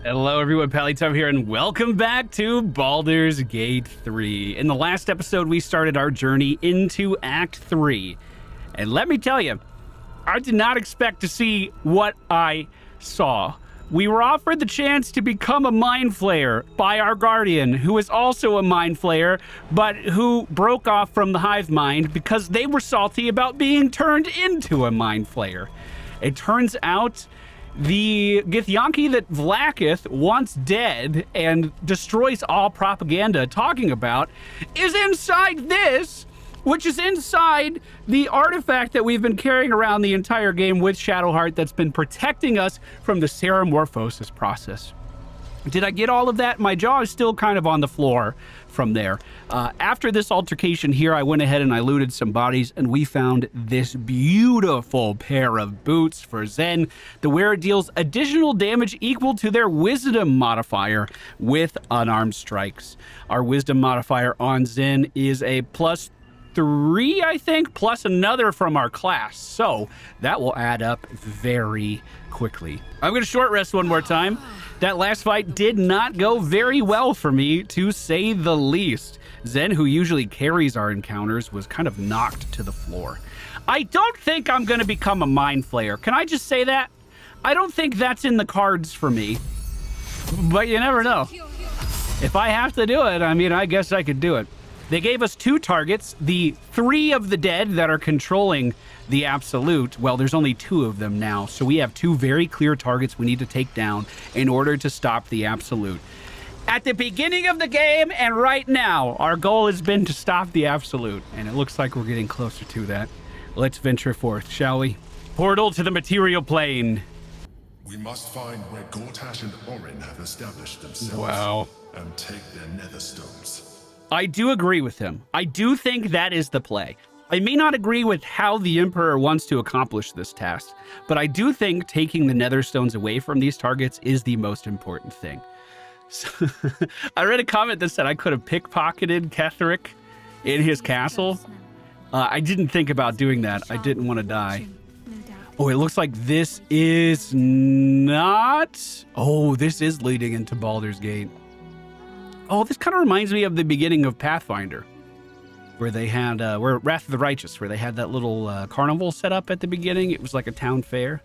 Hello everyone, Pallytime here, and welcome back to Baldur's Gate 3. In the last episode, we started our journey into Act 3. And let me tell you, I did not expect to see what I saw. We were offered the chance to become a mind flayer by our guardian, who is also a mind flayer, but who broke off from the hive mind because they were salty about being turned into a mind flayer. It turns out the Githyanki that Vlaakith wants dead and destroys all propaganda talking about is inside this, which is inside the artifact that we've been carrying around the entire game with Shadowheart that's been protecting us from the seramorphosis process. Did I get all of that? My jaw is still kind of on the floor from there. After this altercation here, I went ahead and I looted some bodies, and we found this beautiful pair of boots for Zen. The wearer deals additional damage equal to their wisdom modifier with unarmed strikes. Our wisdom modifier on Zen is a +3, I think, plus another from our class. So that will add up very quickly. I'm going to short rest one more time. That last fight did not go very well for me, to say the least. Zen, who usually carries our encounters, was kind of knocked to the floor. I don't think I'm going to become a mind flayer. Can I just say that? I don't think that's in the cards for me. But you never know. If I have to do it, I mean, I guess I could do it. They gave us 2 targets, the 3 of the dead that are controlling the Absolute. Well, there's only 2 of them now, so we have 2 very clear targets we need to take down in order to stop the Absolute. At the beginning of the game and right now, our goal has been to stop the Absolute, and it looks like we're getting closer to that. Let's venture forth, shall we? Portal to the material plane. We must find where Gortash and Orin have established themselves. Wow. And take their nether stones. I do agree with him. I do think that is the play. I may not agree with how the Emperor wants to accomplish this task, but I do think taking the nether stones away from these targets is the most important thing. So, I read a comment that said I could have pickpocketed Ketheric in his castle. I didn't think about doing that. I didn't want to die. Oh, it looks like this is not... Oh, this is leading into Baldur's Gate. Oh, this kind of reminds me of the beginning of Pathfinder, where they had, where Wrath of the Righteous, where they had that little carnival set up at the beginning. It was like a town fair.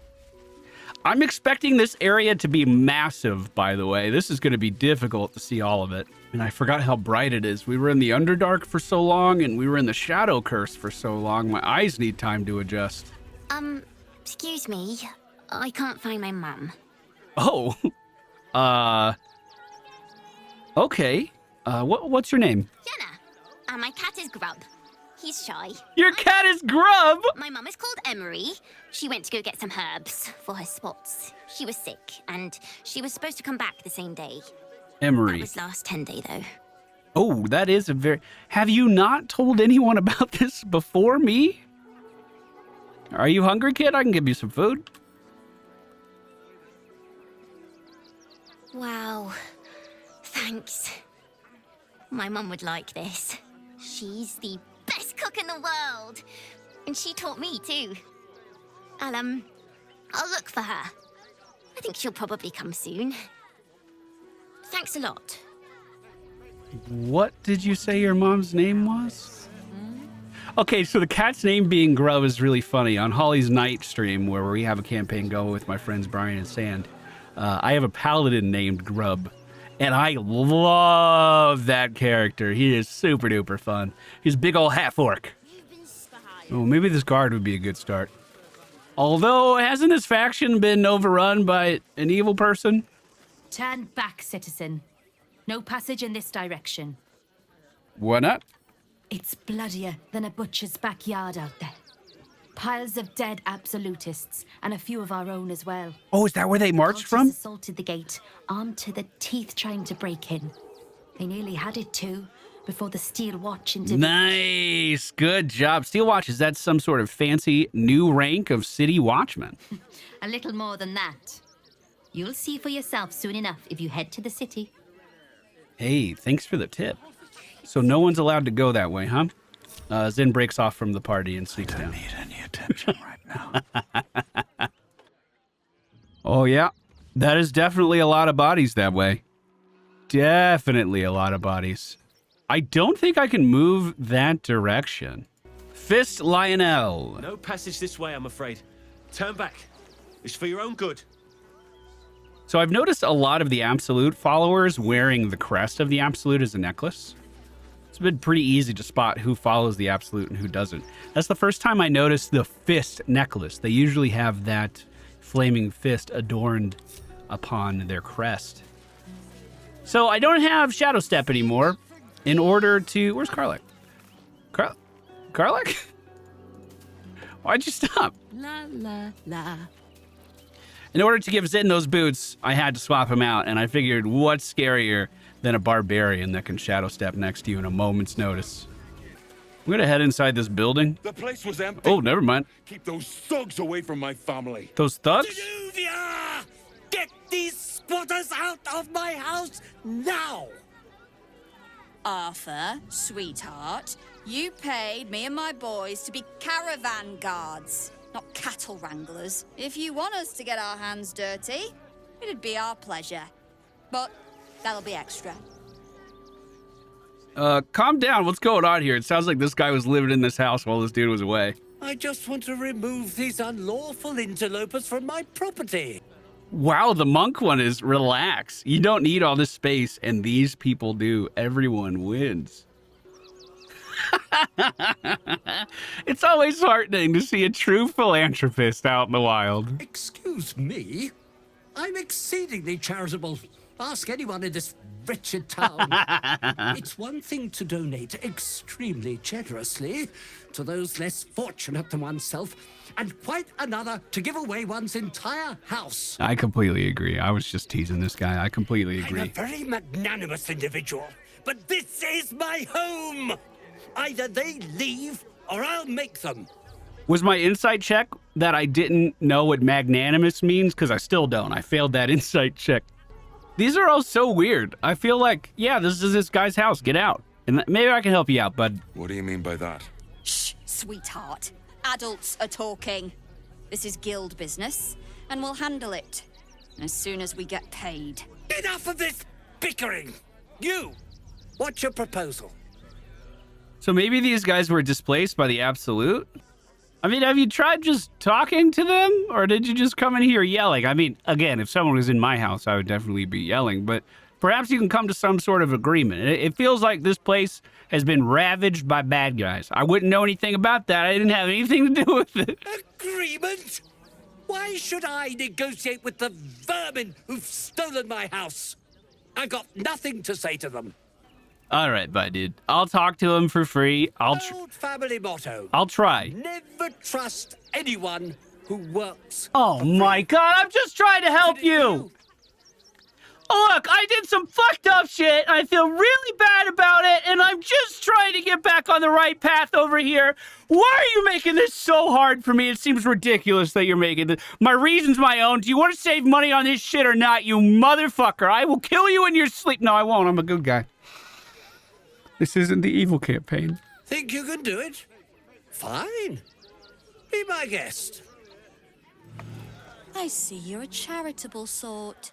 I'm expecting this area to be massive, by the way. This is going to be difficult to see all of it. And I forgot how bright it is. We were in the Underdark for so long, and we were in the Shadow Curse for so long. My eyes need time to adjust. Excuse me. I can't find my mum. Oh, okay. What's your name? Jenna. And my cat is Grub. He's shy. Your cat is Grub? My mum is called Emery. She went to go get some herbs for her spots. She was sick, and she was supposed to come back the same day. Emery. That was last 10 day, though. Oh, that is a very... Have you not told anyone about this before me? Are you hungry, kid? I can give you some food. Wow. Thanks. My mum would like this. She's the best cook in the world. And she taught me, too. I'll look for her. I think she'll probably come soon. Thanks a lot. What did you say your mom's name was? Okay, so the cat's name being Grub is really funny. On Holly's Night stream, where we have a campaign going with my friends Brian and Sand, I have a paladin named Grub. And I love that character. He is super duper fun. He's a big old hat fork. Oh, maybe this guard would be a good start. Although, hasn't this faction been overrun by an evil person? Turn back, citizen. No passage in this direction. Why not? It's bloodier than a butcher's backyard out there. Piles of dead absolutists, and a few of our own as well. Oh, is that where they marched Cultists from? Assaulted the gate, armed to the teeth trying to break in. They nearly had it too, before the Steel Watch and Divinity. Nice, good job. Steel Watch, is that some sort of fancy new rank of city watchman? A little more than that. You'll see for yourself soon enough if you head to the city. Hey, thanks for the tip. So no one's allowed to go that way, huh? Zen breaks off from the party and sneaks down. I don't need any attention right now. Oh, yeah. That is definitely a lot of bodies that way. Definitely a lot of bodies. I don't think I can move that direction. Fist Lionel. No passage this way, I'm afraid. Turn back. It's for your own good. So I've noticed a lot of the Absolute followers wearing the crest of the Absolute as a necklace. It's been pretty easy to spot who follows the Absolute and who doesn't. That's the first time I noticed the fist necklace. They usually have that flaming fist adorned upon their crest. So I don't have Shadow Step anymore in order to... Where's Karlach? Karlach? Why'd you stop? La, la, la. In order to give Zin those boots, I had to swap him out, and I figured what's scarier than a barbarian that can Shadow Step next to you in a moment's notice. I'm gonna head inside this building. The place was empty. Oh, never mind. Keep those thugs away from my family. Those thugs? Denuvia! Get these squatters out of my house now! Arthur, sweetheart, you paid me and my boys to be caravan guards, not cattle wranglers. If you want us to get our hands dirty, it'd be our pleasure. But that'll be extra. Calm down. What's going on here? It sounds like this guy was living in this house while this dude was away. I just want to remove these unlawful interlopers from my property. Wow, the monk one is relax. You don't need all this space, and these people do. Everyone wins. It's always heartening to see a true philanthropist out in the wild. Excuse me? I'm exceedingly charitable. Ask anyone in this wretched town. It's one thing to donate extremely generously to those less fortunate than oneself, and quite another to give away one's entire house. I completely agree. I was just teasing this guy. I completely I'm a agree. very magnanimous individual, but this is my home. Either they leave or I'll make them. Was my insight check that I didn't know what magnanimous means? Because I still don't. I failed that insight check. These are all so weird. I feel like, yeah, this is this guy's house. Get out. And maybe I can help you out, bud. What do you mean by that? Shh, sweetheart. Adults are talking. This is guild business, and we'll handle it as soon as we get paid. Enough of this bickering. You, what's your proposal? So maybe these guys were displaced by the Absolute? I mean, have you tried just talking to them? Or did you just come in here yelling? I mean, again, if someone was in my house, I would definitely be yelling. But perhaps you can come to some sort of agreement. It feels like this place has been ravaged by bad guys. I wouldn't know anything about that. I didn't have anything to do with it. Agreement? Why should I negotiate with the vermin who've stolen my house? I got nothing to say to them. All right, bye, dude. I'll talk to him for free. Old family motto. I'll try. Never trust anyone who works. Oh my God, I'm just trying to help you. Look, I did some fucked up shit. I feel really bad about it, and I'm just trying to get back on the right path over here. Why are you making this so hard for me? It seems ridiculous that you're making this. My reason's my own. Do you want to save money on this shit or not, you motherfucker? I will kill you in your sleep. No, I won't. I'm a good guy. This isn't the evil campaign. Think you can do it? Fine. Be my guest. I see you're a charitable sort.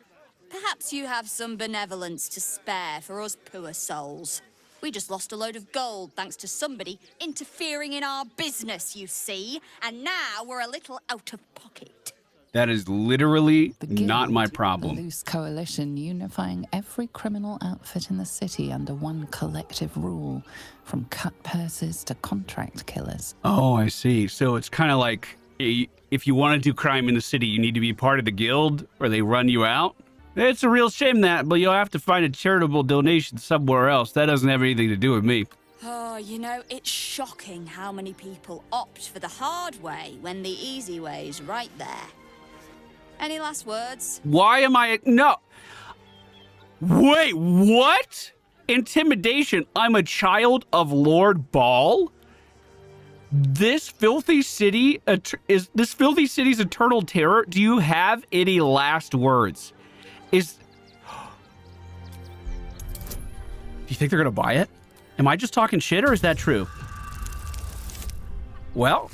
Perhaps you have some benevolence to spare for us poor souls. We just lost a load of gold thanks to somebody interfering in our business, you see. And now we're a little out of pocket. That is literally The not Guild, my a problem. loose coalition unifying every criminal outfit in the city under one collective rule, from cut purses to contract killers. Oh, I see. So it's kind of like if you want to do crime in the city, you need to be part of the guild or they run you out. It's a real shame that, but you'll have to find a charitable donation somewhere else. That doesn't have anything to do with me. Oh, you know, it's shocking how many people opt for the hard way when the easy way's right there. Any last words? Why am I... No. Wait, what? Intimidation. I'm a child of Lord Ball? This filthy city is this filthy city's eternal terror? Do you have any last words? Do you think they're gonna buy it? Am I just talking shit or is that true? Well,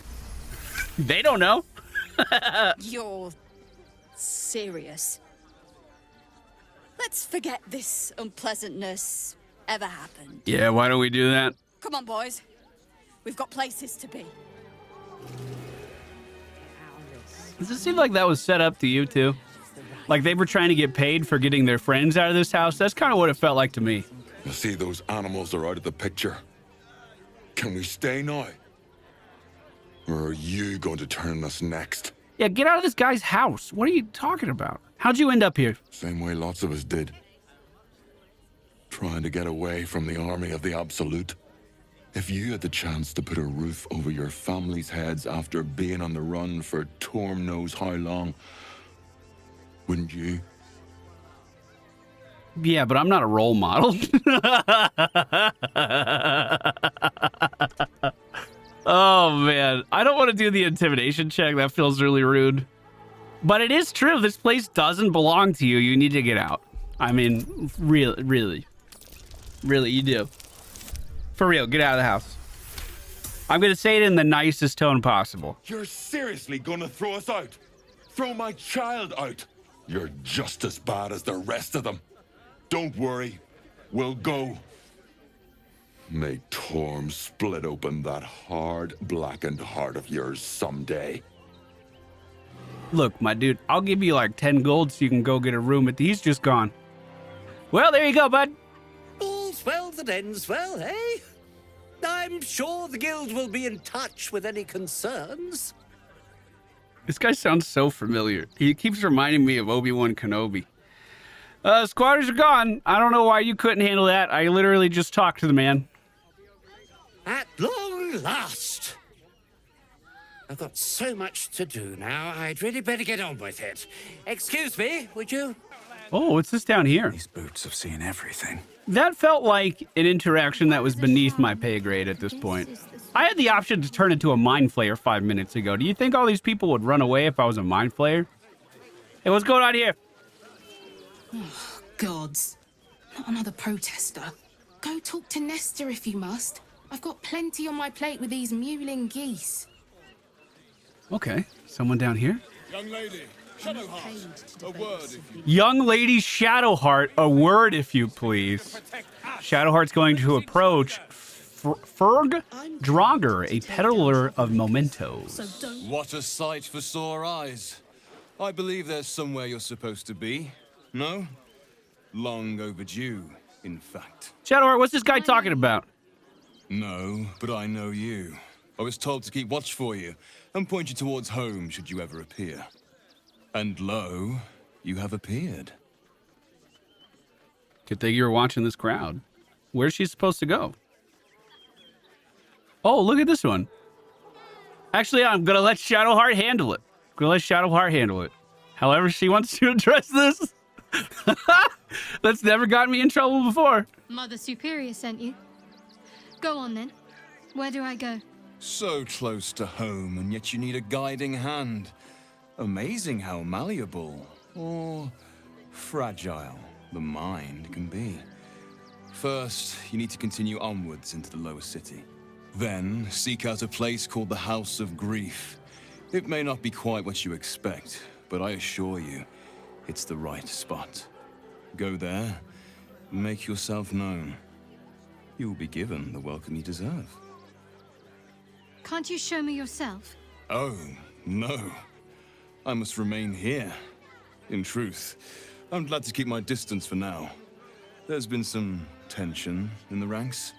they don't know. You're serious. Let's forget this unpleasantness ever happened. Yeah, why don't we do that? Come on, boys. We've got places to be. Does it seem like that was set up to you, too? Like they were trying to get paid for getting their friends out of this house? That's kind of what it felt like to me. You see, those animals are out of the picture. Can we stay now? Or are you going to turn us next? Yeah, get out of this guy's house. What are you talking about? How'd you end up here? Same way lots of us did. Trying to get away from the army of the Absolute. If you had the chance to put a roof over your family's heads after being on the run for Torm knows how long, wouldn't you? Yeah, but I'm not a role model. Oh, man. I don't want to do the intimidation check. That feels really rude. But it is true. This place doesn't belong to you. You need to get out. I mean, really, you do. For real, get out of the house. I'm going to say it in the nicest tone possible. You're seriously gonna throw us out? Throw my child out? You're just as bad as the rest of them. Don't worry, we'll go. May Torm split open that hard, blackened heart of yours someday. Look, my dude, I'll give you like 10 gold so you can go get a room at the... He's just gone. Well, there you go, bud. All's well that ends well, eh? I'm sure the guild will be in touch with any concerns. This guy sounds so familiar. He keeps reminding me of Obi-Wan Kenobi. Squatters are gone. I don't know why you couldn't handle that. I literally just talked to the man. At long last. I've got so much to do now, I'd really better get on with it. Excuse me, would you? Oh, what's this down here? These boots have seen everything. That felt like an interaction that was beneath my pay grade at this point. I had the option to turn into a mind flayer 5 minutes ago. Do you think all these people would run away if I was a mind flayer? Hey, what's going on here? Oh, gods. Not another protester. Go talk to Nestor if you must. I've got plenty on my plate with these mewling geese. Okay, someone down here? Young lady, Shadowheart, a word if you... Young lady Shadowheart, a word if you please. Shadowheart's going to approach Ferg Draugr, a peddler of mementos. What a sight for sore eyes. I believe there's somewhere you're supposed to be. No? Long overdue, in fact. Shadowheart, what's this guy talking about? No, but I know you. I was told to keep watch for you and point you towards home should you ever appear. And lo, you have appeared. Good thing you were watching this crowd. Where's she supposed to go? Oh, look at this one. Actually, I'm going to let Shadowheart handle it. However she wants to address this. That's never gotten me in trouble before. Mother Superior sent you. Go on then. Where do I go? So close to home, and yet you need a guiding hand. Amazing how malleable or fragile the mind can be. First, you need to continue onwards into the lower city. Then, seek out a place called the House of Grief. It may not be quite what you expect, but I assure you, it's the right spot. Go there, make yourself known. You will be given the welcome you deserve. Can't you show me yourself? Oh, no. I must remain here. In truth, I'm glad to keep my distance for now. There's been some tension in the ranks.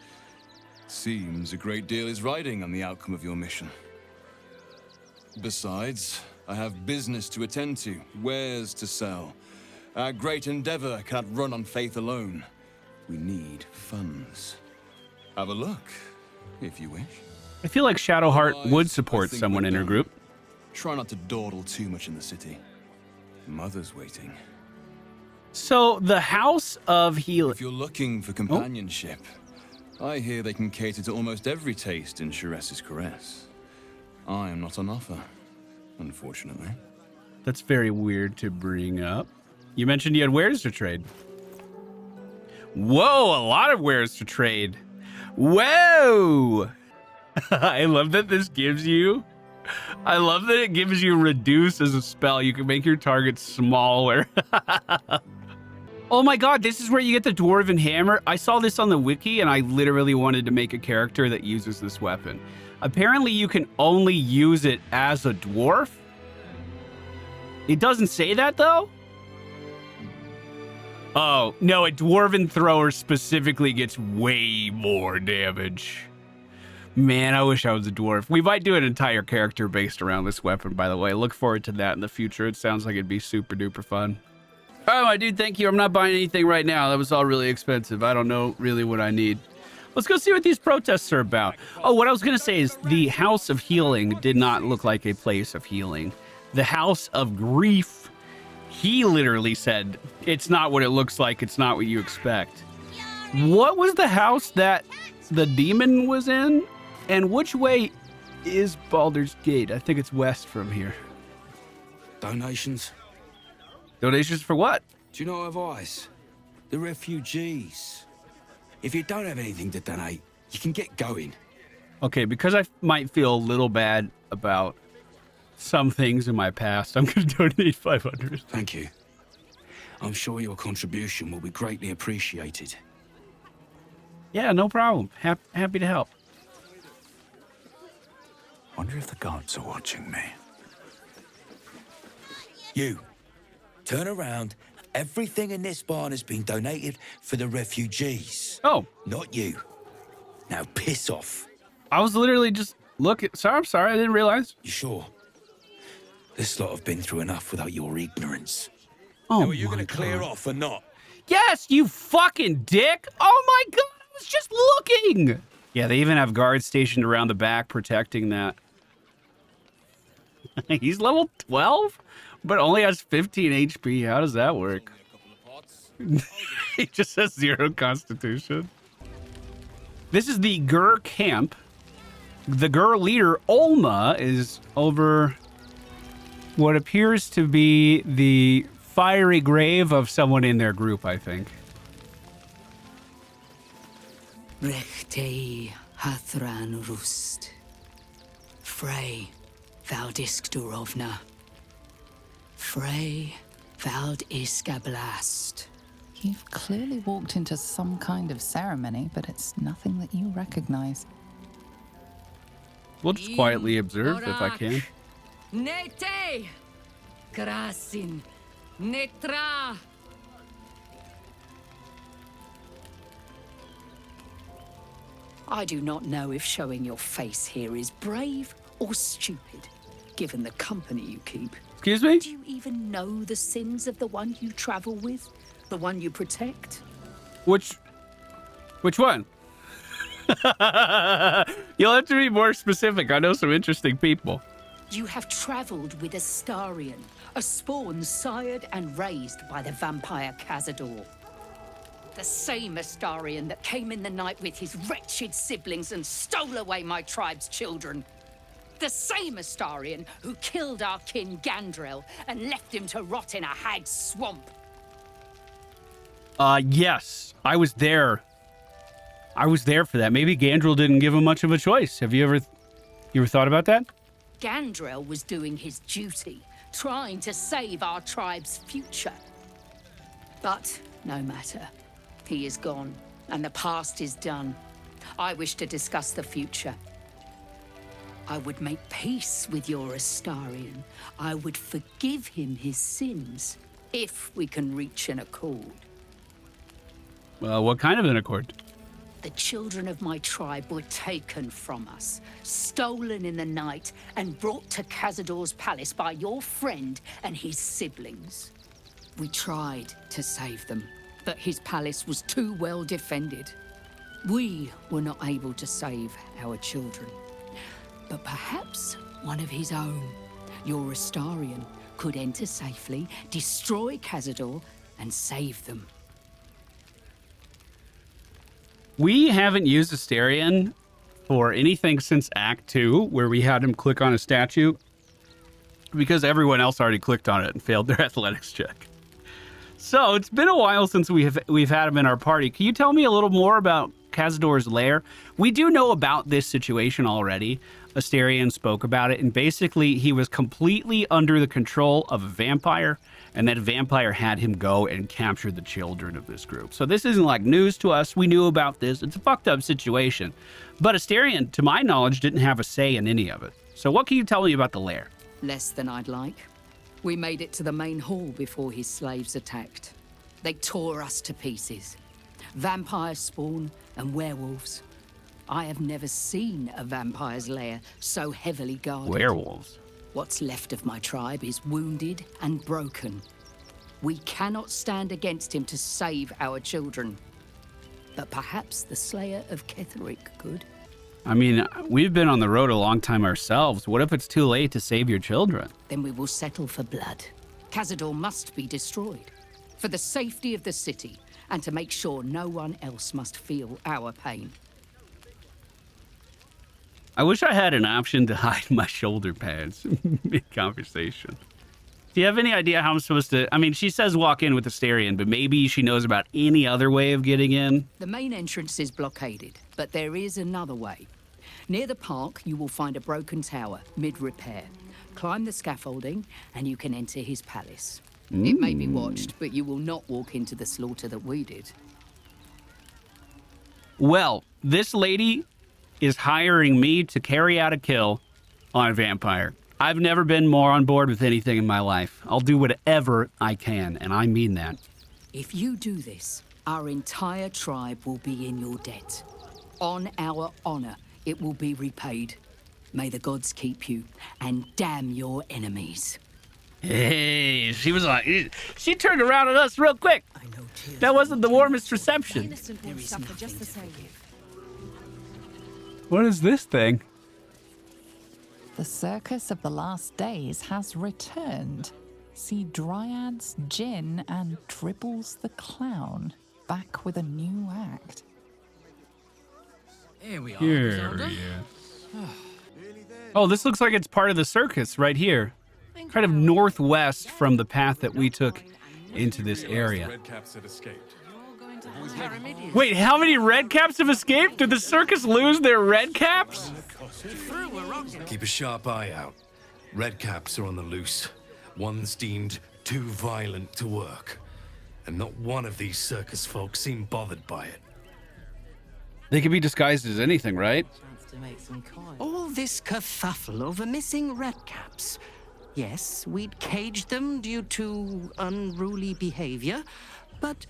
Seems a great deal is riding on the outcome of your mission. Besides, I have business to attend to, wares to sell. Our great endeavor cannot run on faith alone. We need funds. Have a look, if you wish. I feel like Shadowheart would support someone in her group. Try not to dawdle too much in the city. Mother's waiting. So, the House of Healing. If you're looking for companionship, I hear they can cater to almost every taste in Sharess's caress. I am not on offer, unfortunately. That's very weird to bring up. You mentioned you had wares to trade. Whoa, a lot of wares to trade. Whoa! I love that this gives you... I love that it gives you reduce as a spell. You can make your target smaller. Oh my god, this is where you get the dwarven hammer. I saw this on the wiki and I literally wanted to make a character that uses this weapon. Apparently you can only use it as a dwarf. It doesn't say that though. Oh, no, a dwarven thrower specifically gets way more damage. Man, I wish I was a dwarf. We might do an entire character based around this weapon, by the way. Look forward to that in the future. It sounds like it'd be super duper fun. Oh, my dude, thank you. I'm not buying anything right now. That was all really expensive. I don't know really what I need. Let's go see what these protests are about. Oh, what I was going to say is the House of Healing did not look like a place of healing. The House of Grief, he literally said, it's not what it looks like. It's not what you expect. What was the house that the demon was in? And which way is Baldur's Gate? I think it's west from here. Donations. Donations for what? Do you know advice? The refugees. If you don't have anything to donate, you can get going. Okay, because I might feel a little bad about some things in my past, I'm going to donate 500. Thank you. I'm sure your contribution will be greatly appreciated. Yeah, no problem. Happy to help. Wonder if the gods are watching me. You, turn around. Everything in this barn has been donated for the refugees. Oh. Not you. Now piss off. I was literally just looking. I'm sorry, I didn't realize. You sure? This lot have been through enough without your ignorance. Oh, now, are you going to clear off or not? Yes, you fucking dick. Oh my god, I was just looking. Yeah, they even have guards stationed around the back protecting that. He's level 12, but only has 15 HP. How does that work? He just has 0 constitution. This is the Gur camp. The Gur leader, Olma, is over what appears to be the fiery grave of someone in their group, I think. Rechtei Hathran Rust. Frey Valdisk Durovna. Frey Vald Iskablast. You've clearly walked into some kind of ceremony, but it's nothing that you recognize. We'll just quietly observe if I can. Nete Krasin Netra. I do not know if showing your face here is brave or stupid, given the company you keep. Excuse me? Do you even know the sins of the one you travel with? The one you protect? Which one? You'll have to be more specific. I know some interesting people. You have traveled with Astarion, a spawn sired and raised by the vampire Cazador. The same Astarion that came in the night with his wretched siblings and stole away my tribe's children. The same Astarion who killed our kin Gandrel and left him to rot in a hag's swamp. Yes, I was there. I was there for that. Maybe Gandrel didn't give him much of a choice. Have you ever thought about that? Gandrel was doing his duty, trying to save our tribe's future. But no matter. He is gone, and the past is done. I wish to discuss the future. I would make peace with your Astarion. I would forgive him his sins, if we can reach an accord. Well, what kind of an accord? The children of my tribe were taken from us, stolen in the night, and brought to Cazador's palace by your friend and his siblings. We tried to save them, but his palace was too well defended. We were not able to save our children. But perhaps one of his own, your Astarion, could enter safely, destroy Cazador, and save them. We haven't used Astarion for anything since Act 2, where we had him click on a statue, because everyone else already clicked on it and failed their athletics check. So it's been a while since we've had him in our party. Can you tell me a little more about Cazador's lair. We do know about this situation already. Asterion spoke about it, and basically he was completely under the control of a vampire, and that vampire had him go and capture the children of this group. So this isn't like news to us. We knew about this. It's a fucked up situation. But Asterion, to my knowledge, didn't have a say in any of it. So what can you tell me about the lair? Less than I'd like. We made it to the main hall before his slaves attacked. They tore us to pieces. Vampires spawn and werewolves. I have never seen a vampire's lair so heavily guarded. Werewolves? What's left of my tribe is wounded and broken. We cannot stand against him to save our children. But perhaps the Slayer of Ketheric could. I mean, we've been on the road a long time ourselves. What if it's too late to save your children? Then we will settle for blood. Cazador must be destroyed. For the safety of the city, and to make sure no one else must feel our pain. I wish I had an option to hide my shoulder pads mid-conversation. Do you have any idea how I'm supposed to... I mean, she says walk in with Asterion, but maybe she knows about any other way of getting in? The main entrance is blockaded, but there is another way. Near the park, you will find a broken tower, mid-repair. Climb the scaffolding, and you can enter his palace. It may be watched, but you will not walk into the slaughter that we did. Well, this lady is hiring me to carry out a kill on a vampire. I've never been more on board with anything in my life. I'll do whatever I can, and I mean that. If you do this, our entire tribe will be in your debt. On our honor, it will be repaid. May the gods keep you, and damn your enemies. Hey, she was like, she turned around on us real quick. That wasn't the warmest reception. What is this thing? The Circus of the Last Days has returned. See Dryads, Jinn, and Dribbles the Clown back with a new act. Here we are. Here he is. Oh, this looks like it's part of the circus right here. Kind of northwest from the path that we took into this area. Wait, how many red caps have escaped? Did the circus lose their red caps? Keep a sharp eye out. Red caps are on the loose. One's deemed too violent to work. And not one of these circus folks seem bothered by it. They could be disguised as anything, right? All this kerfuffle over missing red caps. Yes, we'd caged them due to unruly behavior, but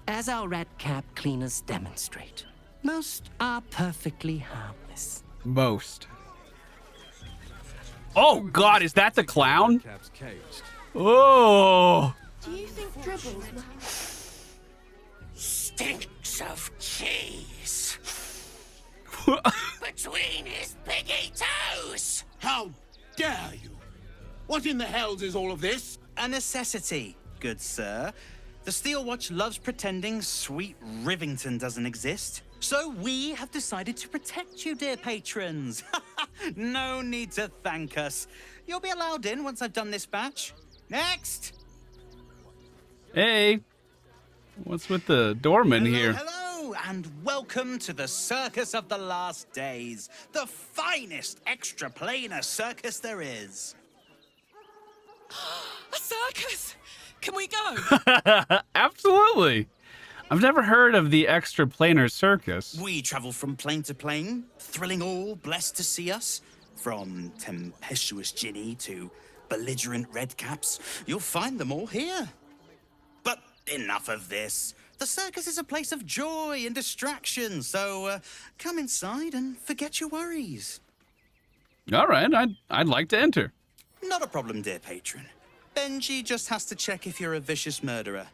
as our red cap cleaners demonstrate, most are perfectly harmless. Most. Oh God, is that the clown? Oh. Do you think Dribbles will... Stinks of cheese. Between his piggy toes. How dare you? What in the hells is all of this? A necessity, good sir. The Steel Watch loves pretending sweet Rivington doesn't exist. So we have decided to protect you, dear patrons. No need to thank us. You'll be allowed in once I've done this batch. Next! Hey. What's with the doorman here? Hello, and welcome to the Circus of the Last Days. The finest extra-planar circus there is. A circus! Can we go? Absolutely. I've never heard of the extra planar circus. We travel from plane to plane, thrilling all blessed to see us. From tempestuous Ginny to belligerent redcaps, you'll find them all here. But enough of this. The circus is a place of joy and distraction, so come inside and forget your worries. All right, I'd like to enter. Not a problem, dear patron. Benji just has to check if you're a vicious murderer.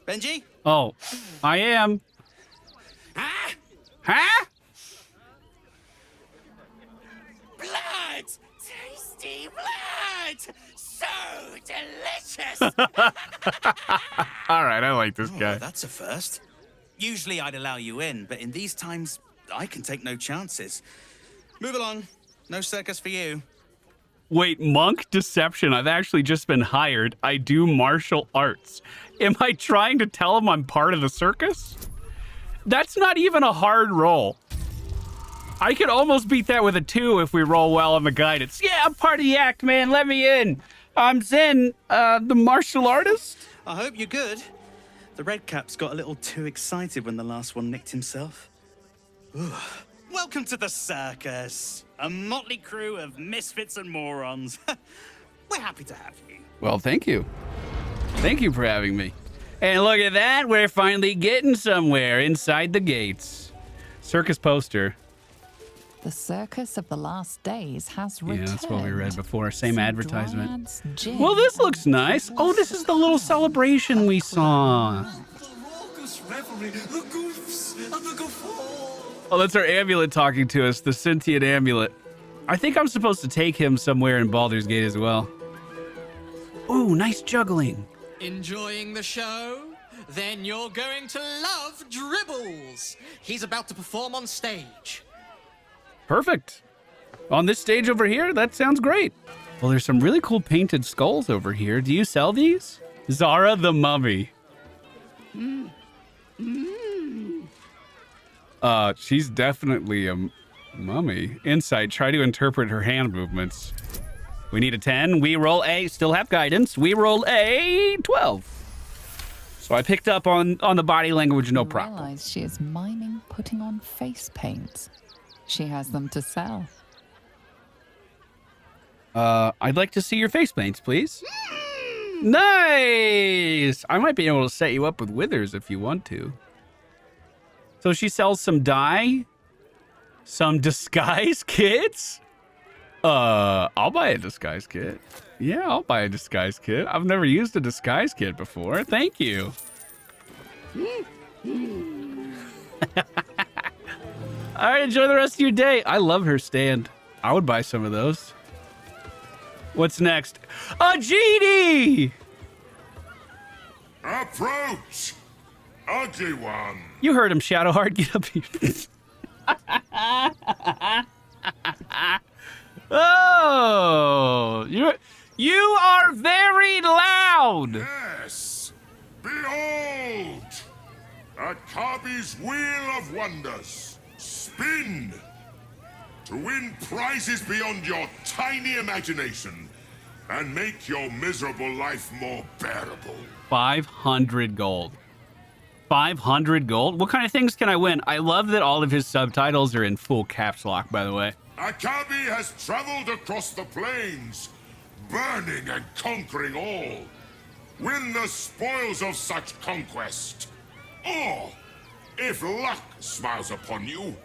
Benji? Oh, I am. Huh? Blood! Tasty blood! So delicious! All right, I like this guy. Oh, that's a first. Usually I'd allow you in, but in these times, I can take no chances. Move along. No circus for you. Wait, monk deception. I've actually just been hired. I do martial arts. Am I trying to tell him I'm part of the circus? That's not even a hard roll. I could almost beat that with a 2 if we roll well on the guidance. Yeah, I'm part of the act, man. Let me in. I'm Zen, the martial artist. I hope you're good. The Redcaps got a little too excited when the last one nicked himself. Ooh. Welcome to the circus. A motley crew of misfits and morons. We're happy to have you. Well, thank you. Thank you for having me. And look at that. We're finally getting somewhere inside the gates. Circus poster. The Circus of the Last Days has returned. Yeah, that's what we read before. Same advertisement. Dryads, Jinn, Well, this looks nice. Oh, this is the little celebration we saw. Oh, that's our amulet talking to us, the sentient amulet. I think I'm supposed to take him somewhere in Baldur's Gate as well. Ooh, nice juggling. Enjoying the show? Then you're going to love Dribbles. He's about to perform on stage. Perfect. On this stage over here, that sounds great. Well, there's some really cool painted skulls over here. Do you sell these? Zara the Mummy. She's definitely a mummy. Insight, try to interpret her hand movements. We need a 10. We roll a, still have guidance. We roll a 12. So I picked up on the body language, no problem. Realize she is miming putting on face paints. She has them to sell. I'd like to see your face paints, please. Nice! I might be able to set you up with withers if you want to. So she sells some dye, some disguise kits. I'll buy a disguise kit. Yeah, I'll buy a disguise kit. I've never used a disguise kit before. Thank you. All right, enjoy the rest of your day. I love her stand. I would buy some of those. What's next? A genie! Approach! Ugly one! You heard him, Shadowheart. Get up here. Oh, you are very loud. Yes! Behold! Akabi's Wheel of Wonders. Spin! To win prizes beyond your tiny imagination and make your miserable life more bearable. 500 gold. 500 gold? What kind of things can I win? I love that all of his subtitles are in full caps lock, by the way. Akabi has traveled across the plains, burning and conquering all. Win the spoils of such conquest. Or, if luck smiles upon you,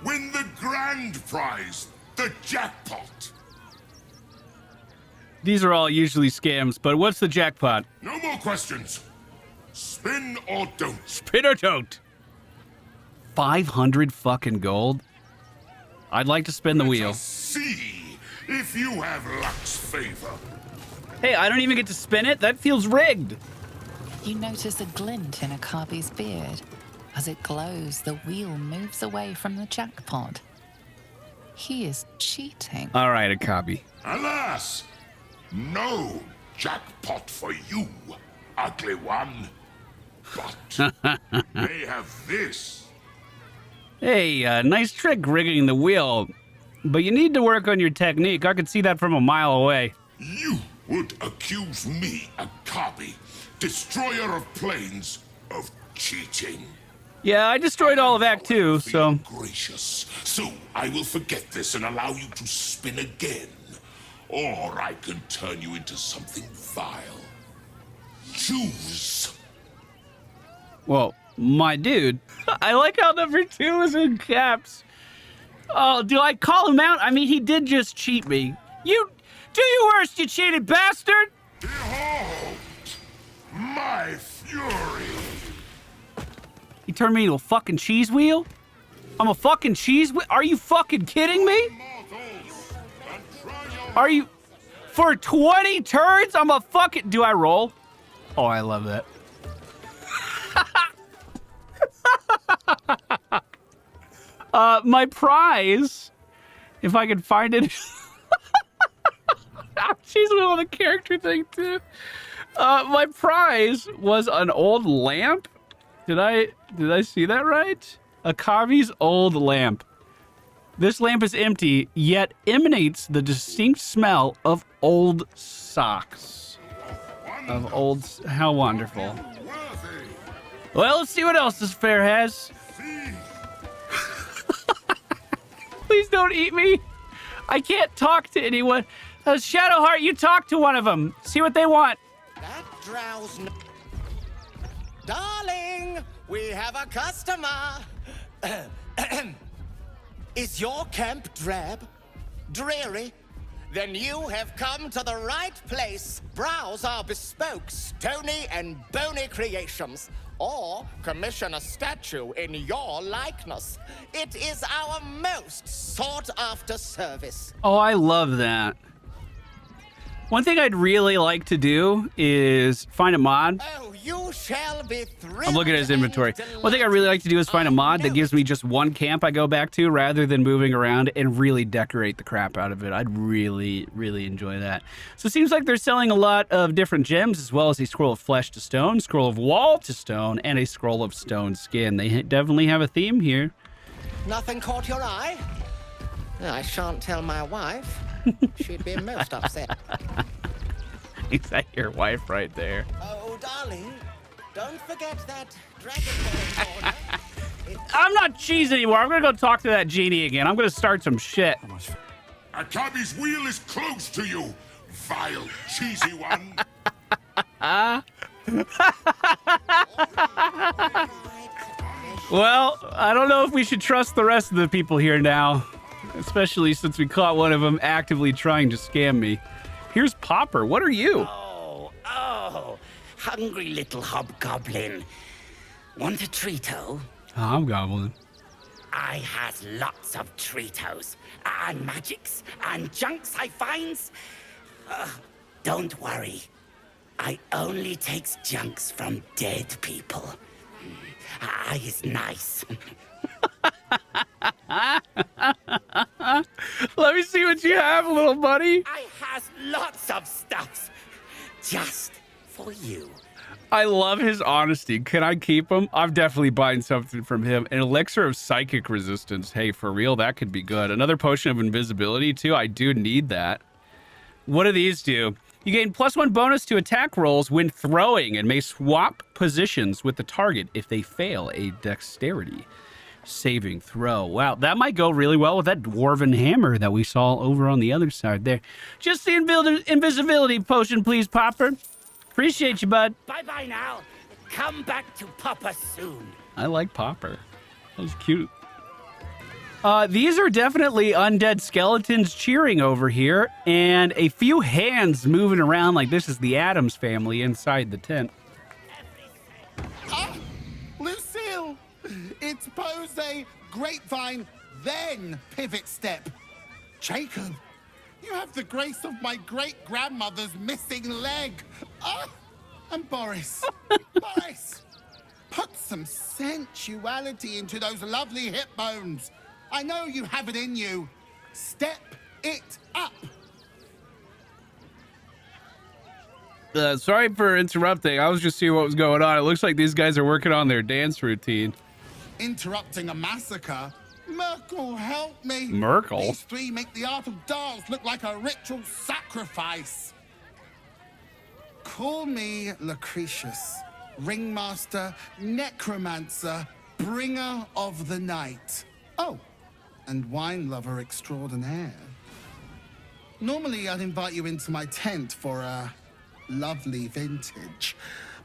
win the grand prize, the jackpot. These are all usually scams, but what's the jackpot? No more questions. Spin or don't. Spin or don't. 500 fucking gold? I'd like to spin the wheel. See if you have luck's favor. Hey, I don't even get to spin it? That feels rigged. You notice a glint in Akabi's beard. As it glows, the wheel moves away from the jackpot. He is cheating. All right, Akabi. Alas, no jackpot for you, ugly one. But they have this. Hey, nice trick rigging the wheel. But you need to work on your technique. I could see that from a mile away. You would accuse me, Akabi, destroyer of planes, of cheating. Yeah, I destroyed all of Act 2, so... Gracious. So I will forget this and allow you to spin again. Or I can turn you into something vile. Choose. Well, my dude, I like how number 2 is in caps. Oh, do I call him out? I mean, he did just cheat me. You... Do your worst, you cheated bastard! Behold! My fury! He turned me into a fucking cheese wheel? I'm a fucking cheese wheel? Are you fucking kidding me? Are you... For 20 turns, I'm a fucking... Do I roll? Oh, I love that. My prize, if I can find it... She's on the character thing, too. My prize was an old lamp. Did I see that right? Akavi's old lamp. This lamp is empty, yet emanates the distinct smell of old socks. How wonderful. Well, let's see what else this fair has. Please don't eat me. I can't talk to anyone. Shadowheart, you talk to one of them. See what they want. That drowse. Darling, we have a customer. Is your camp drab? Dreary? Then you have come to the right place. Browse our bespoke, stony and bony creations. Or commission a statue in your likeness. It is our most sought-after service. Oh, I love that. One thing I'd really like to do is find a mod. Oh, you shall be thrilled. I'm looking at his inventory. One thing I'd really like to do is find a mod that gives me just one camp I go back to rather than moving around and really decorate the crap out of it. I'd really, really enjoy that. So it seems like they're selling a lot of different gems as well as a scroll of flesh to stone, scroll of wall to stone, and a scroll of stone skin. They definitely have a theme here. Nothing caught your eye? I shan't tell my wife. She'd be most upset. Is that your wife right there? Oh, darling, don't forget that dragon corner. I'm not cheese anymore. I'm going to go talk to that genie again. I'm going to start some shit. Akabi's wheel is close to you, vile, cheesy one. Well, I don't know if we should trust the rest of the people here now, especially since we caught one of them actively trying to scam me. Here's Popper. What are you? Oh, hungry little hobgoblin. Want a treato? Hobgoblin. I has lots of treatos and magics and junks I finds. Don't worry. I only takes junks from dead people. I is nice. Let me see what you have, little buddy. I has lots of stuffs just for you. I love his honesty. Can I keep him? I'm definitely buying something from him. An elixir of psychic resistance. Hey, for real, that could be good. Another potion of invisibility, too. I do need that. What do these do? You gain +1 bonus to attack rolls when throwing and may swap positions with the target if they fail a dexterity saving throw. Wow, that might go really well with that dwarven hammer that we saw over on the other side there. Just the invisibility potion, please, Popper. Appreciate you, bud. Bye-bye now. Come back to Papa soon. I like Popper. That was cute. These are definitely undead skeletons cheering over here, and a few hands moving around like this is the Addams family inside the tent. Lucille! It's pose, grapevine, then pivot step. Jacob, you have the grace of my great-grandmother's missing leg. And Boris, Boris, put some sensuality into those lovely hip bones. I know you have it in you. Step it up. Sorry for interrupting. I was just seeing what was going on. It looks like these guys are working on their dance routine. Interrupting a massacre? Merkel, help me. Merkel? These three make the art of dance look like a ritual sacrifice. Call me Lucretius, ringmaster, necromancer, bringer of the night. Oh, and wine lover extraordinaire. Normally, I'd invite you into my tent for a lovely vintage,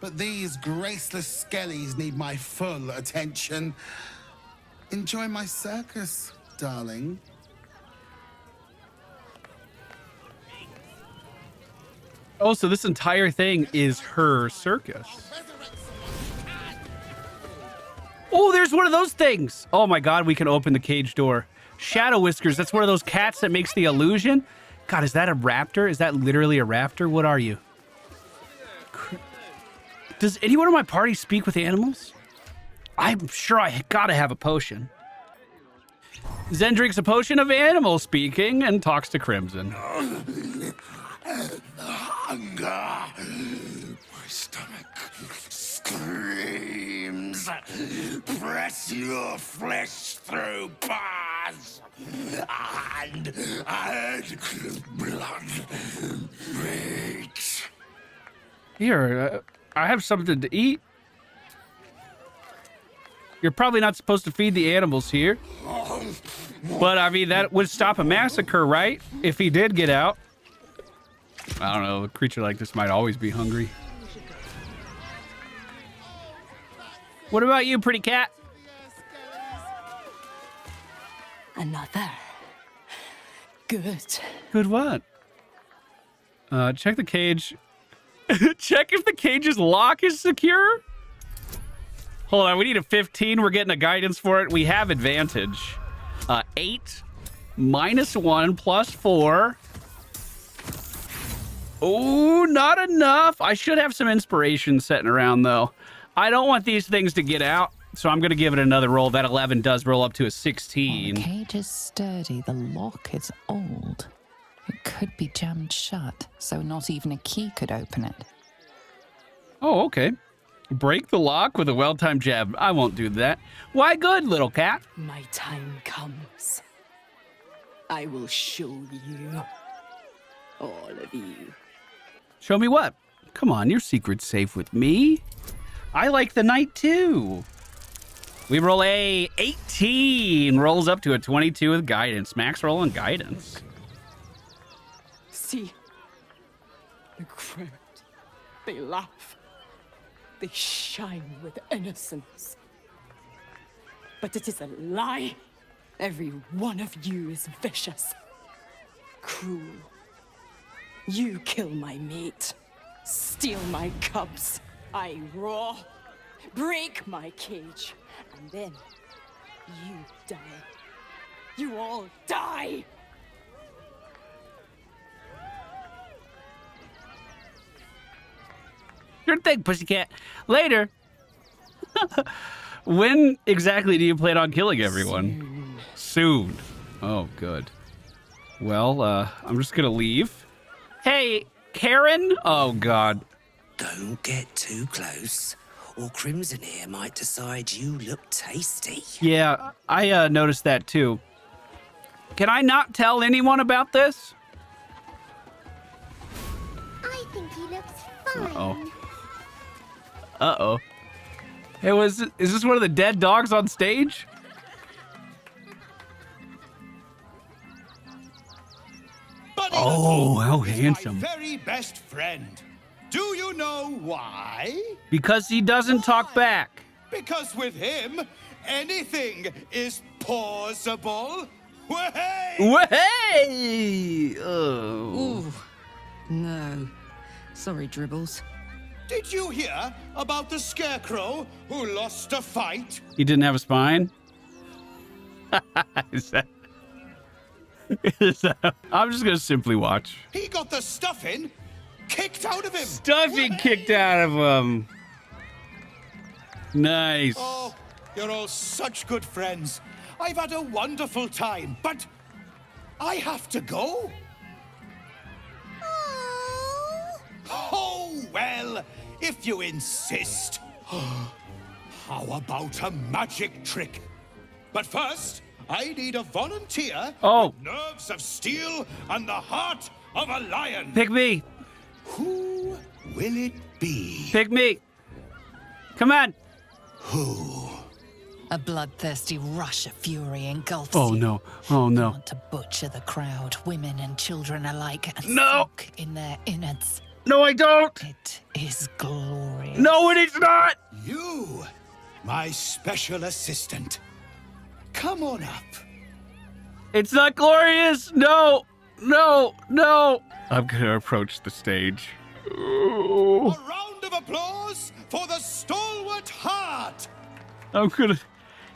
but these graceless skellies need my full attention. Enjoy my circus, darling. Oh, so this entire thing is her circus. Oh, there's one of those things. Oh my God, we can open the cage door. Shadow Whiskers, that's one of those cats that makes the illusion. God, is that a raptor? Is that literally a raptor? What are you? Does anyone in my party speak with animals? I'm sure I gotta have a potion. Zen drinks a potion of animal speaking and talks to Crimson. Hunger. My stomach screams. Press your flesh through bars. And blood breaks. Here, I have something to eat. You're probably not supposed to feed the animals here. But, I mean, that would stop a massacre, right? If he did get out. I don't know. A creature like this might always be hungry. What about you, pretty cat? Another. Good. Good what? Check the cage. Check if the cage's lock is secure. Hold on, we need a 15. We're getting a guidance for it. We have advantage. 8 minus 1 plus 4. Oh, not enough. I should have some inspiration sitting around, though. I don't want these things to get out, so I'm going to give it another roll. That 11 does roll up to a 16. The cage is sturdy. The lock is old. It could be jammed shut, so not even a key could open it. Oh, okay. Break the lock with a well-timed jab. I won't do that. Why good, little cat? My time comes. I will show you. All of you. Show me what? Come on, your secret's safe with me. I like the night, too. We roll a 18. Rolls up to a 22 with guidance. Max roll on guidance. See? The crowd. They laugh. They shine with innocence. But it is a lie. Every one of you is vicious. Cruel. You kill my mate. Steal my cubs. I roar. Break my cage. And then you die. You all die. Sure thing, pussycat. Later. When exactly do you plan on killing everyone? Soon. Oh, good. Well, I'm just gonna leave. Hey, Karen? Oh, God. Don't get too close, or Crimson here might decide you look tasty. Yeah, I noticed that too. Can I not tell anyone about this? I think he looks fine. Uh-oh. Uh-oh. Hey, is this one of the dead dogs on stage? Oh, how handsome. My very best friend. Do you know why? Because he doesn't talk back. Because with him, anything is possible. Way! Way! Oh. Ooh. No. Sorry, Dribbles. Did you hear about the scarecrow who lost a fight? He didn't have a spine? Is that... I'm just gonna simply watch. He got the stuffing kicked out of him. Stuffing kicked out of him. Nice. Oh, you're all such good friends. I've had a wonderful time, but I have to go. Oh, well, if you insist. How about a magic trick? But first, I need a volunteer with nerves of steel and the heart of a lion. Pick me. Who will it be? Pick me. Come on. Who? A bloodthirsty rush of fury engulfs Oh, you. no. Oh, no. You want to butcher the crowd, women and children alike, and No. soak in their innards. No, I don't. It is glorious. No, it is not. You, my special assistant. Come on up. It's not glorious. No, no, no. I'm going to approach the stage. Ooh. A round of applause for the stalwart heart. I'm going to...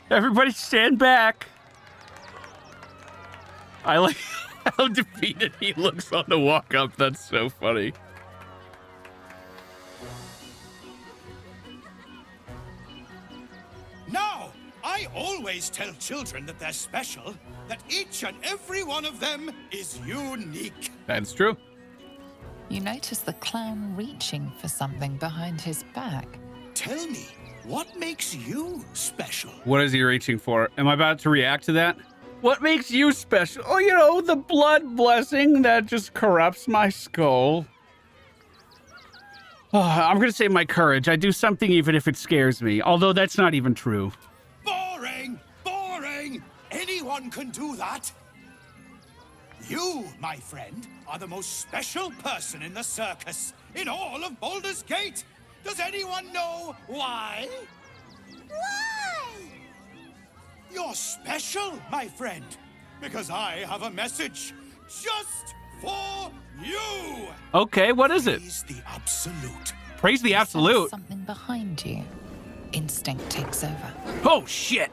Everybody stand back. I like how defeated he looks on the walk up. That's so funny. Now, I always tell children that they're special, that each and every one of them is unique. That's true. You notice the clown reaching for something behind his back. tell me, what makes you special? What is he reaching for? Am I about to react to that? What makes you special? Oh, you know, the blood blessing that just corrupts my skull. Oh, I'm gonna say my courage. I do something even if it scares me, although that's not even true. Boring! Boring! Anyone can do that. You, my friend, are the most special person in the circus, in all of Baldur's Gate. Does anyone know why? Why? You're special, my friend, because I have a message just for you. Okay, what is it? Praise the absolute. Praise the absolute. Something behind you. Instinct takes over. Oh, shit.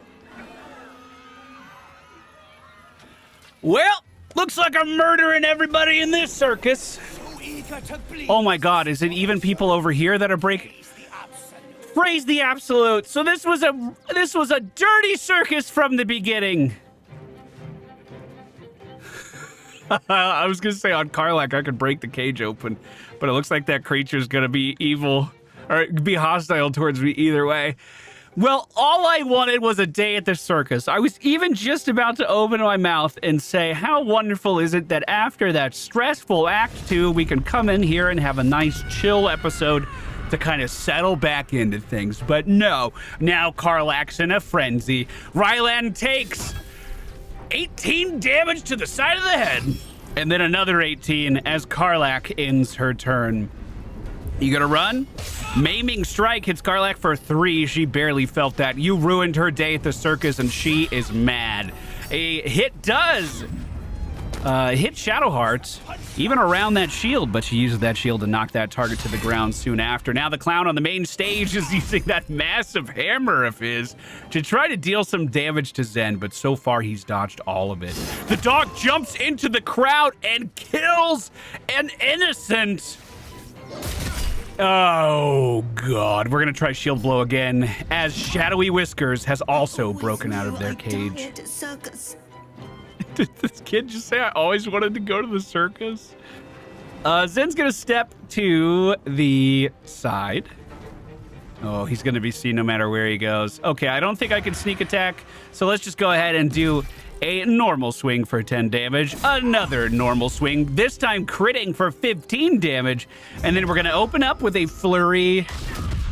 Well, looks like I'm murdering everybody in this circus. Oh my god, is it even people over here that are breaking? Praise the absolute. So this was a dirty circus from the beginning. I was gonna say on Karlach I could break the cage open, but it looks like that creature's gonna be evil or be hostile towards me either way. Well, all I wanted was a day at the circus. I was even just about to open my mouth and say, how wonderful is it that after that stressful Act 2, we can come in here and have a nice chill episode to kind of settle back into things. But no, now Karlach's in a frenzy. Ryland takes 18 damage to the side of the head, and then another 18 as Karlach ends her turn. You gonna run? Maiming strike hits Karlach for 3. She barely felt that. You ruined her day at the circus, and she is mad. A hit does hit Shadowheart, even around that shield, but she uses that shield to knock that target to the ground soon after. Now the clown on the main stage is using that massive hammer of his to try to deal some damage to Zen, but so far he's dodged all of it. The dog jumps into the crowd and kills an innocent. Oh, God. We're going to try Shield Blow again, as Shadowy Whiskers has also broken out of their cage. Did this kid just say I always wanted to go to the circus? Zen's going to step to the side. Oh, he's going to be seen no matter where he goes. Okay, I don't think I can sneak attack, so let's just go ahead and do a normal swing for 10 damage, another normal swing, this time critting for 15 damage, and then we're going to open up with a flurry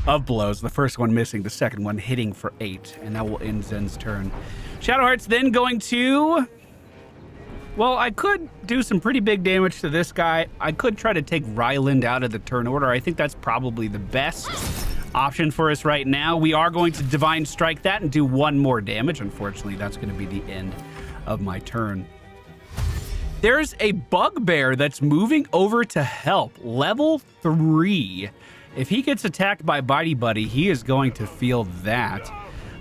of blows. The first one missing, the second one hitting for 8, and that will end Zen's turn. Shadowheart's then going to... Well, I could do some pretty big damage to this guy. I could try to take Ryland out of the turn order. I think that's probably the best option for us right now. We are going to Divine Strike that and do 1 more damage. Unfortunately, that's going to be the end of my turn. There's a bugbear that's moving over to help, level 3. If he gets attacked by Bitey Buddy, he is going to feel that.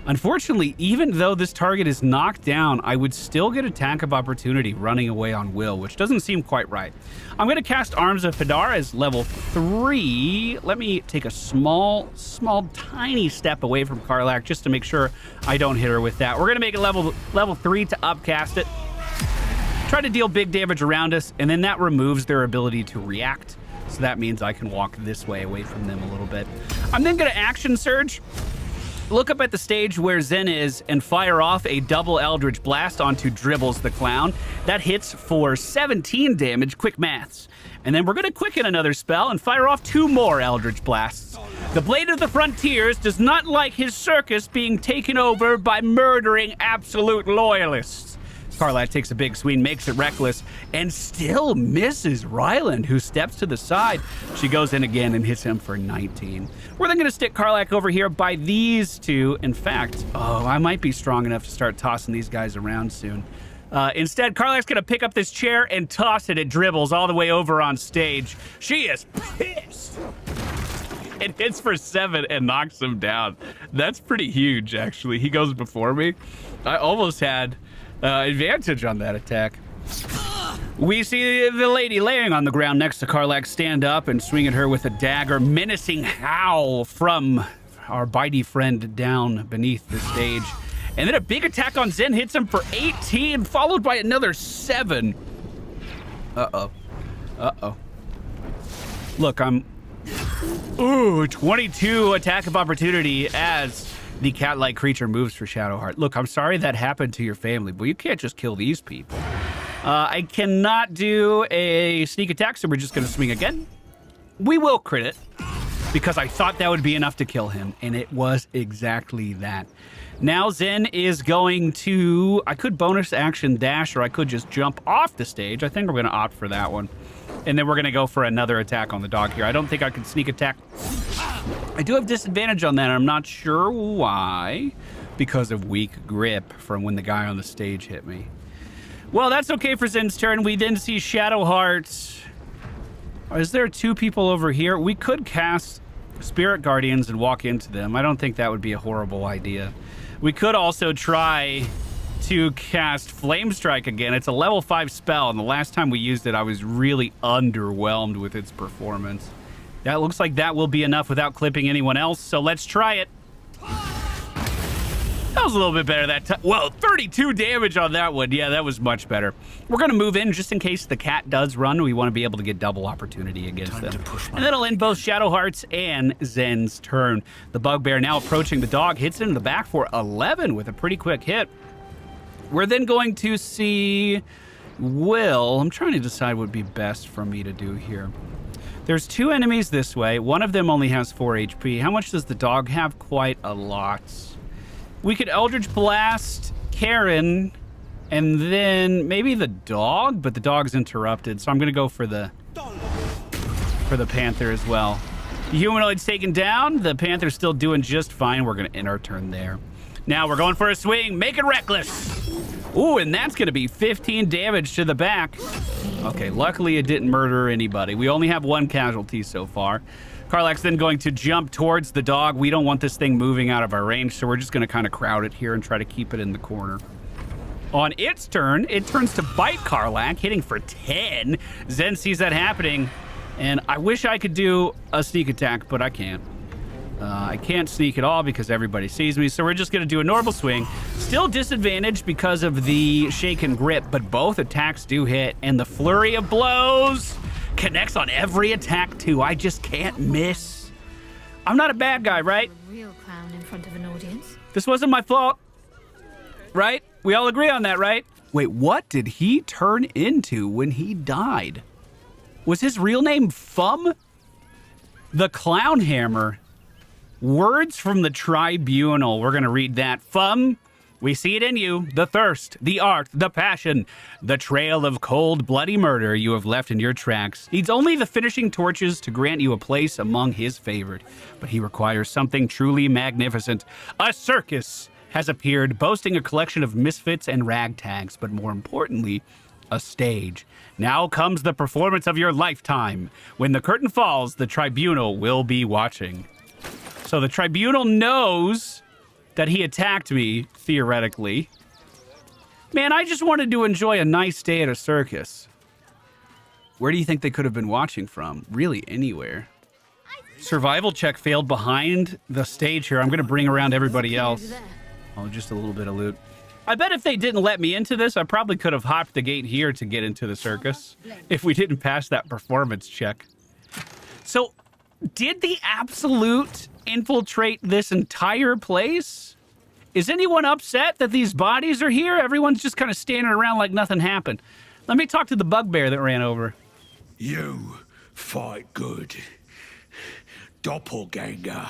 Unfortunately, even though this target is knocked down, I would still get attack of opportunity running away on Will, which doesn't seem quite right. I'm going to cast Arms of Hadar as level 3. Let me take a small, tiny step away from Karlach just to make sure I don't hit her with that. We're going to make it level 3 to upcast it. Try to deal big damage around us, and then that removes their ability to react. So that means I can walk this way away from them a little bit. I'm then going to Action Surge. Look up at the stage where Zen is and fire off a double Eldritch Blast onto Dribbles the Clown. That hits for 17 damage, quick maths. And then we're going to quicken another spell and fire off 2 more Eldritch Blasts. The Blade of the Frontiers does not like his circus being taken over by murdering absolute loyalists. Karlach takes a big swing, makes it reckless, and still misses Ryland, who steps to the side. She goes in again and hits him for 19. We're then going to stick Karlach over here by these 2. In fact, I might be strong enough to start tossing these guys around soon. Instead, Karlach's going to pick up this chair and toss it at Dribbles all the way over on stage. She is pissed. It hits for 7 and knocks him down. That's pretty huge, actually. He goes before me. I almost had advantage on that attack. We see the lady laying on the ground next to Karlach stand up and swing at her with a dagger, menacing howl from our bitey friend down beneath the stage. And then a big attack on Zen hits him for 18, followed by another 7. Uh-oh. Uh-oh. Look, I'm Ooh, 22 attack of opportunity as the cat-like creature moves for Shadowheart. Look, I'm sorry that happened to your family, but you can't just kill these people. I cannot do a sneak attack, so we're just going to swing again. We will crit it, because I thought that would be enough to kill him, and it was exactly that. Now Zen is going to... I could bonus action dash, or I could just jump off the stage. I think we're going to opt for that one. And then we're going to go for another attack on the dog here. I don't think I can sneak attack. I do have disadvantage on that. I'm not sure why. Because of weak grip from when the guy on the stage hit me. Well, that's okay for Zen's turn. We then see Shadowheart. Is there two people over here? We could cast Spirit Guardians and walk into them. I don't think that would be a horrible idea. We could also try to cast Flame Strike again. It's a level 5 spell, and the last time we used it, I was really underwhelmed with its performance. That looks like that will be enough without clipping anyone else, so let's try it. That was a little bit better that time. Well, 32 damage on that one. Yeah, that was much better. We're going to move in just in case the cat does run. We want to be able to get double opportunity against them. And that'll end both Shadowheart's and Zen's turn. The bugbear now approaching the dog, hits it in the back for 11 with a pretty quick hit. We're then going to see Will. I'm trying to decide what would be best for me to do here. There's two enemies this way. One of them only has 4 HP. How much does the dog have? Quite a lot. We could Eldritch Blast Karen and then maybe the dog, but the dog's interrupted, so I'm going to go for the Panther as well. The humanoid's taken down. The Panther's still doing just fine. We're going to end our turn there. Now we're going for a swing. Make it reckless. Ooh, and that's going to be 15 damage to the back. Okay, luckily it didn't murder anybody. We only have one casualty so far. Karlach's then going to jump towards the dog. We don't want this thing moving out of our range, so we're just going to kind of crowd it here and try to keep it in the corner. On its turn, it turns to bite Karlach, hitting for 10. Zen sees that happening, and I wish I could do a sneak attack, but I can't. I can't sneak at all because everybody sees me, so we're just going to do a normal swing. Still disadvantaged because of the shaken grip, but both attacks do hit, and the flurry of blows connects on every attack, too. I just can't miss. I'm not a bad guy, right? A real clown in front of an audience. This wasn't my fault, right? We all agree on that, right? Wait, what did he turn into when he died? Was his real name Fum? The Clown Hammer. Words from the Tribunal. We're going to read that. Fum, we see it in you. The thirst, the art, the passion, the trail of cold, bloody murder you have left in your tracks. Needs only the finishing torches to grant you a place among his favored. But he requires something truly magnificent. A circus has appeared, boasting a collection of misfits and ragtags, but more importantly, a stage. Now comes the performance of your lifetime. When the curtain falls, the Tribunal will be watching. So the Tribunal knows that he attacked me, theoretically. Man, I just wanted to enjoy a nice day at a circus. Where do you think they could have been watching from? Really, anywhere. Survival check failed behind the stage here. I'm going to bring around everybody else. Oh, just a little bit of loot. I bet if they didn't let me into this, I probably could have hopped the gate here to get into the circus if we didn't pass that performance check. So, did the Absolute infiltrate this entire place? Is anyone upset that these bodies are here? Everyone's just kind of standing around like nothing happened. Let me talk to the bugbear that ran over. You fight good. Doppelganger,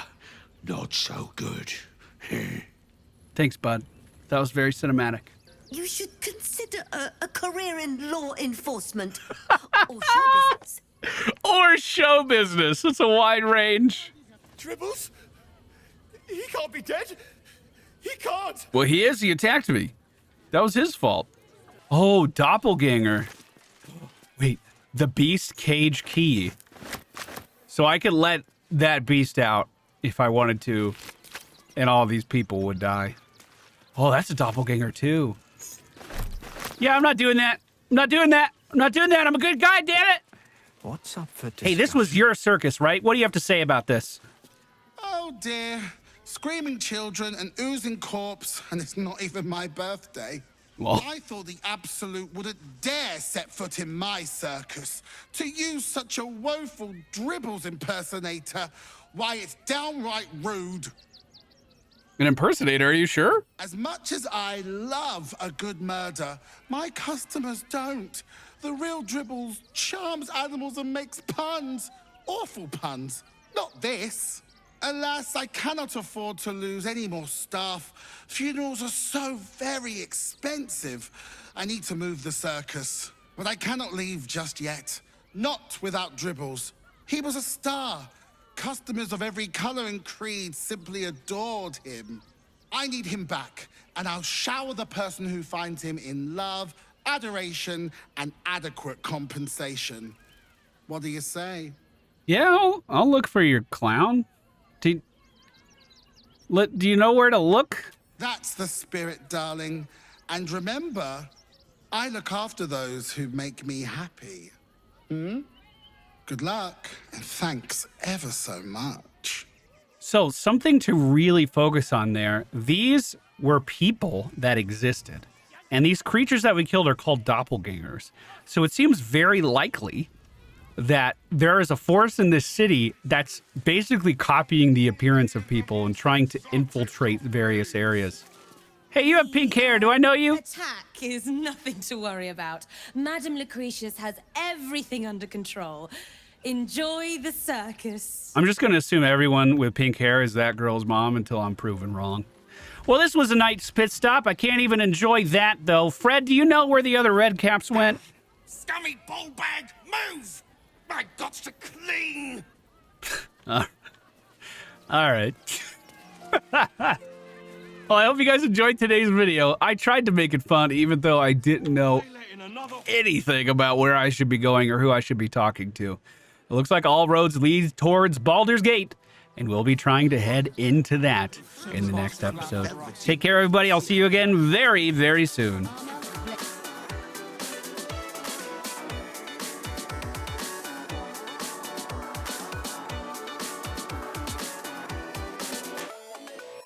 not so good. Thanks, bud. That was very cinematic. You should consider a career in law enforcement or show business. Or show business. It's a wide range. Dribbles? He can't be dead. He can't. Well, he is. He attacked me. That was his fault. Oh, doppelganger. Wait, the beast cage key. So I could let that beast out if I wanted to, and all these people would die. Oh, that's a doppelganger too. Yeah, I'm not doing that. I'm not doing that. I'm not doing that. I'm a good guy, damn it. What's up for discussion? Hey, this was your circus, right? What do you have to say about this? Oh dear. Screaming children, an oozing corpse, and it's not even my birthday. Well. I thought the Absolute wouldn't dare set foot in my circus. To use such a woeful Dribbles impersonator, why, it's downright rude. An impersonator, are you sure? As much as I love a good murder, my customers don't. The real Dribbles charms animals and makes puns. Awful puns. Not this. Alas, I cannot afford to lose any more staff. Funerals are so very expensive. I need to move the circus. But I cannot leave just yet. Not without Dribbles. He was a star. Customers of every color and creed simply adored him. I need him back, and I'll shower the person who finds him in love, adoration, and adequate compensation. What do you say? Yeah, I'll look for your clown. Do you know where to look? That's the spirit, darling. And remember, I look after those who make me happy. Good luck, and thanks ever so much. So, something to really focus on there. These were people that existed. And these creatures that we killed are called doppelgangers. So it seems very likely that there is a force in this city that's basically copying the appearance of people and trying to infiltrate various areas. Hey, you have pink hair. Do I know you? Attack is nothing to worry about. Madame Lucretius has everything under control. Enjoy the circus. I'm just going to assume everyone with pink hair is that girl's mom until I'm proven wrong. Well, this was a nice pit stop. I can't even enjoy that, though. Fred, do you know where the other red caps went? Scummy ball bag, move! My God's to clean! All right. Well, I hope you guys enjoyed today's video. I tried to make it fun, even though I didn't know anything about where I should be going or who I should be talking to. It looks like all roads lead towards Baldur's Gate, and we'll be trying to head into that in the next episode. Take care, everybody. I'll see you again very, very soon.